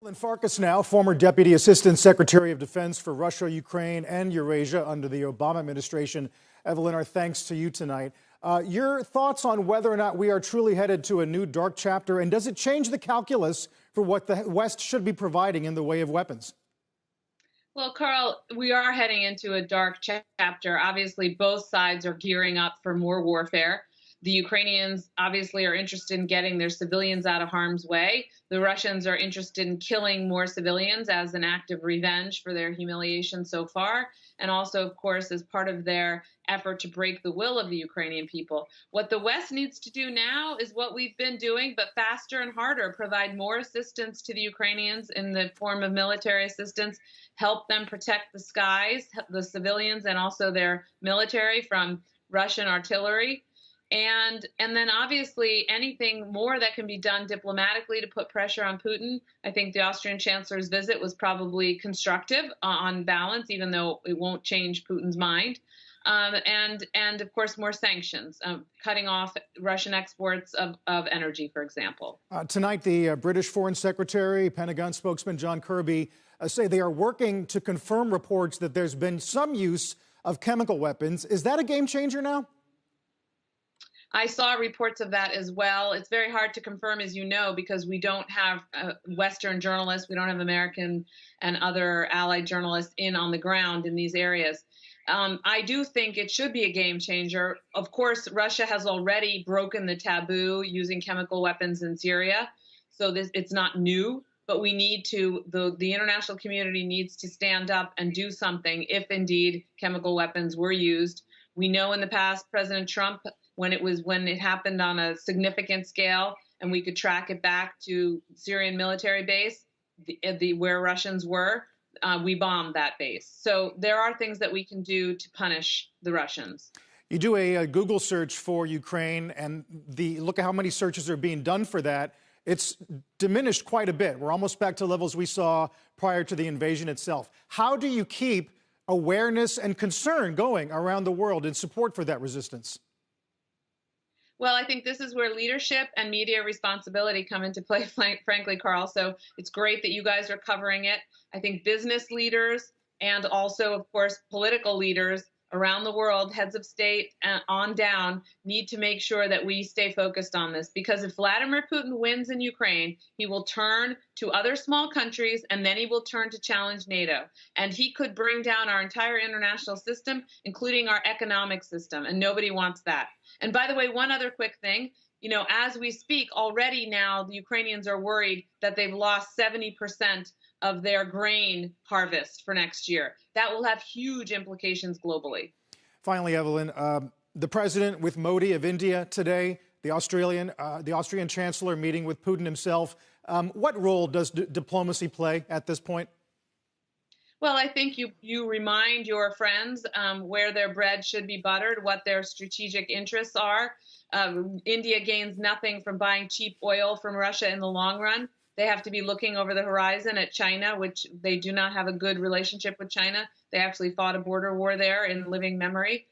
Evelyn Farkas now, former Deputy Assistant Secretary of Defense for Russia, Ukraine, and Eurasia under the Obama administration. Evelyn, our thanks to you tonight. Your thoughts on whether or not we are truly headed to a new dark chapter, and does it change the calculus for what the West should be providing in the way of weapons? Well, Carl, we are heading into a dark chapter. Obviously, both sides are gearing up for more warfare. The Ukrainians obviously are interested in getting their civilians out of harm's way. The Russians are interested in killing more civilians as an act of revenge for their humiliation so far, and also, of course, as part of their effort to break the will of the Ukrainian people. What the West needs to do now is what we've been doing, but faster and harder: provide more assistance to the Ukrainians in the form of military assistance, help them protect the skies, the civilians, and also their military from Russian artillery. And then obviously anything more that can be done diplomatically to put pressure on Putin. I think the Austrian Chancellor's visit was probably constructive on balance, even though it won't change Putin's mind. And of course, more sanctions, cutting off Russian exports of energy, for example. Tonight, the British Foreign Secretary, Pentagon spokesman John Kirby say they are working to confirm reports that there's been some use of chemical weapons. Is that a game changer now? I saw reports of that as well. It's very hard to confirm, as you know, because we don't have Western journalists. We don't have American and other allied journalists in on the ground in these areas. I do think it should be a game changer. Of course, Russia has already broken the taboo using chemical weapons in Syria, so it's not new. But we need to, the international community needs to stand up and do something if indeed chemical weapons were used. We know in the past, President Trump, when it happened on a significant scale, and we could track it back to Syrian military base, where Russians were, we bombed that base. So there are things that we can do to punish the Russians. You do a Google search for Ukraine, and look at how many searches are being done for that. It's diminished quite a bit. We're almost back to levels we saw prior to the invasion itself. How do you keep awareness and concern going around the world in support for that resistance? Well, I think this is where leadership and media responsibility come into play, frankly, Carl. So it's great that you guys are covering it. I think business leaders and also, of course, political leaders around the world, heads of state and on down, need to make sure that we stay focused on this. Because if Vladimir Putin wins in Ukraine, he will turn to other small countries, and then he will turn to challenge NATO. And he could bring down our entire international system, including our economic system, and nobody wants that. And by the way, one other quick thing, as we speak already now, the Ukrainians are worried that they've lost 70% of their grain harvest for next year. That will have huge implications globally. Finally, Evelyn, the president with Modi of India today, the Austrian chancellor meeting with Putin himself. What role does diplomacy play at this point? Well, I think you remind your friends where their bread should be buttered, what their strategic interests are. India gains nothing from buying cheap oil from Russia in the long run. They have to be looking over the horizon at China, which they do not have a good relationship with China. They actually fought a border war there in living memory.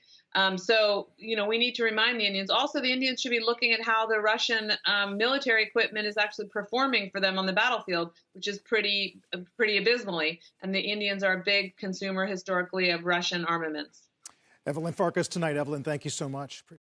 So, we need to remind the Indians. Also, the Indians should be looking at how the Russian military equipment is actually performing for them on the battlefield, which is pretty abysmally. And the Indians are a big consumer historically of Russian armaments. Evelyn Farkas tonight. Evelyn, thank you so much.